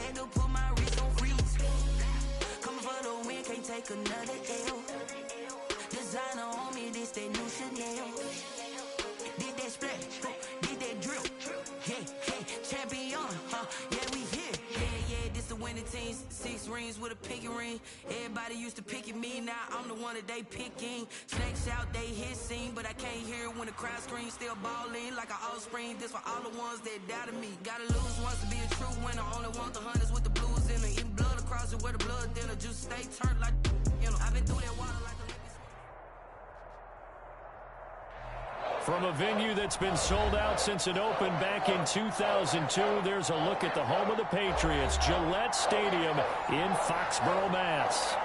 had to put my wrist on freeze. Coming for the win, can't take another L. Designer on me, this that new Chanel. Did that splash, did that drip. Yeah, champion, yeah, we here. Yeah, this the winning team. 6 rings with a pinky ring. Everybody used to picking me, now I'm the one that they picking. Snakes out, they hit scene, but I can't hear it when the crowd screams. Still balling like an offspring. This for all the ones that doubted me. Gotta lose once to be a true winner. Only want the hunters with the blues in it. Eating blood across it where the blood dinner. Juice stay turned like, you know. I've been through that water like a From a venue that's been sold out since it opened back in 2002, there's a look at the home of the Patriots, Gillette Stadium in Foxborough, Mass.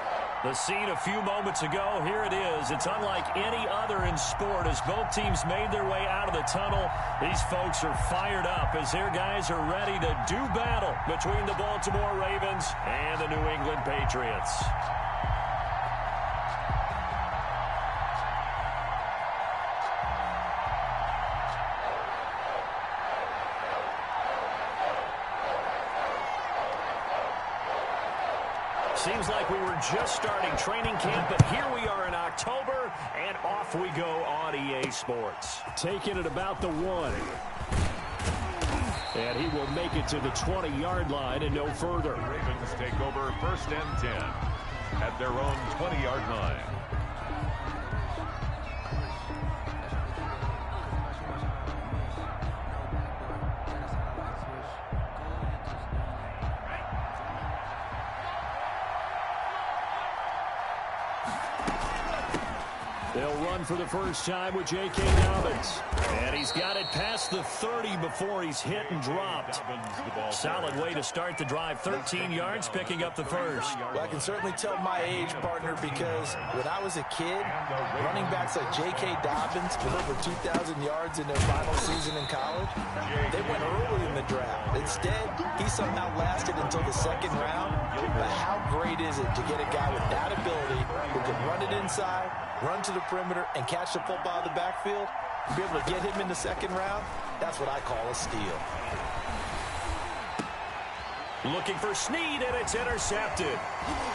The scene a few moments ago, here it is. It's unlike any other in sport as both teams made their way out of the tunnel. These folks are fired up as their guys are ready to do battle between the Baltimore Ravens and the New England Patriots. Seems like we were just starting training camp, but here we are in October, and off we go on EA Sports. Taking it about the 1. And he will make it to the 20-yard line and no further. The Ravens take over 1st and 10 at their own 20-yard line. They'll run for the first time with J.K. Dobbins. And he's got it past the 30 before he's hit and dropped. Solid way to start the drive. 13 yards, picking up the first. Well, I can certainly tell my age, partner, because when I was a kid, running backs like J.K. Dobbins with over 2,000 yards in their final season in college, they went early in the draft. Instead, he somehow lasted until the 2nd round. But how great is it to get a guy with that ability who can run it inside, run to the perimeter, and catch the football in the backfield? Be able to get him in the 2nd round? That's what I call a steal. Looking for Snead, and it's intercepted.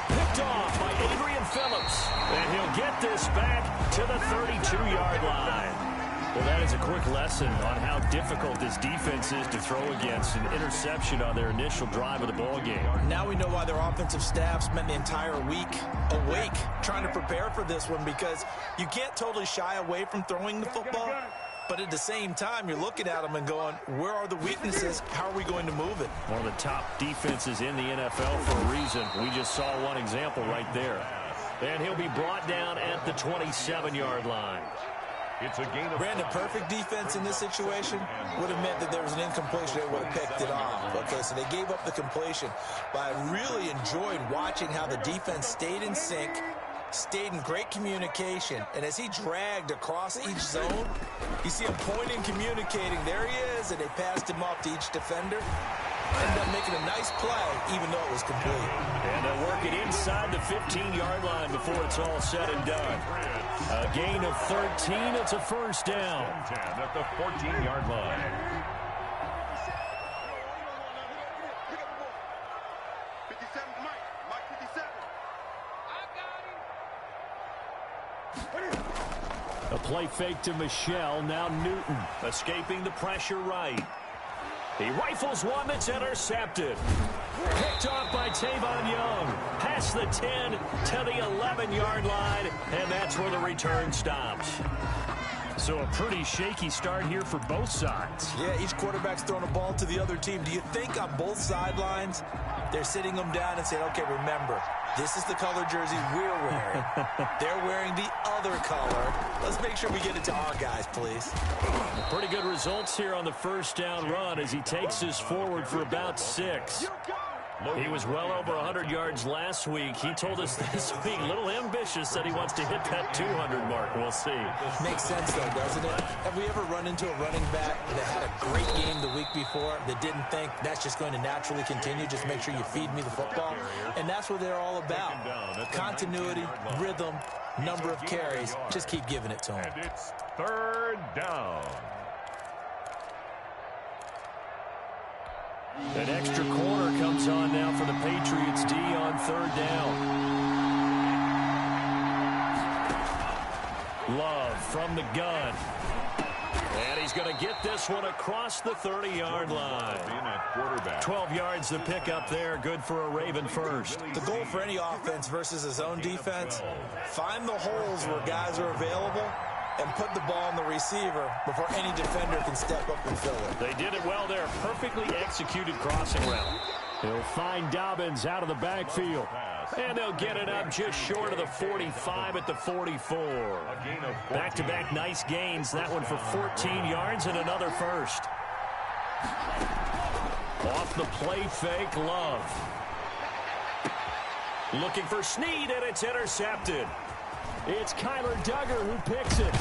Picked off by Adrian Phillips. And he'll get this back to the 32-yard line. Well, that is a quick lesson on how difficult this defense is to throw against. An interception on their initial drive of the ballgame. Now we know why their offensive staff spent the entire week awake trying to prepare for this one, because you can't totally shy away from throwing the football. But at the same time, you're looking at them and going, where are the weaknesses? How are we going to move it? One of the top defenses in the NFL for a reason. We just saw one example right there. And he'll be brought down at the 27-yard line. It's a gain of Brandon, perfect defense in this situation would have meant that there was an incompletion. They would have picked it off. Okay, so they gave up the completion. But I really enjoyed watching how the defense stayed in sync, stayed in great communication, and as he dragged across each zone, you see him pointing, communicating. There he is, and they passed him off to each defender. Ended up making a nice play, even though it was complete. And they'll work it inside the 15-yard line before it's all said and done. A gain of 13. It's a first down. 10 at the 14-yard line. A play fake to Michelle. Now Newton escaping the pressure right. He rifles one that's intercepted. Picked off by Tavon Young. Past the 10 to the 11-yard line, and that's where the return stops. So a pretty shaky start here for both sides. Yeah, each quarterback's throwing a ball to the other team. Do you think on both sidelines they're sitting them down and saying, okay, remember, this is the color jersey we're wearing. They're wearing the other color. Let's make sure we get it to our guys, please. Pretty good results here on the first down run as he takes us forward for about 6. He was well over 100 yards last week. He told us this week, a little ambitious, that he wants to hit that 200 mark. We'll see. Makes sense, though, doesn't it? Have we ever run into a running back that had a great game the week before that didn't think that's just going to naturally continue? Just make sure you feed me the football. And that's what they're all about. Continuity, rhythm, number of carries. Just keep giving it to them. And it's 3rd down. An extra corner comes on now for the Patriots D on 3rd down. Love from the gun. And he's going to get this one across the 30-yard line. 12 yards to pick up there. Good for a Raven first. The goal for any offense versus his own defense, find the holes where guys are available and put the ball on the receiver before any defender can step up and fill it. They did it well there. Perfectly executed crossing route. He'll find Dobbins out of the backfield. And they'll get it up just short of the 45 at the 44. Back-to-back nice gains. That one for 14 yards and another first. Off the play fake, Love. Looking for Snead, and it's intercepted. It's Kyler Duggar who picks it.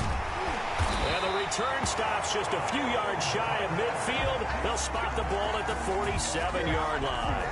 And the return stops just a few yards shy of midfield. They'll spot the ball at the 47-yard line.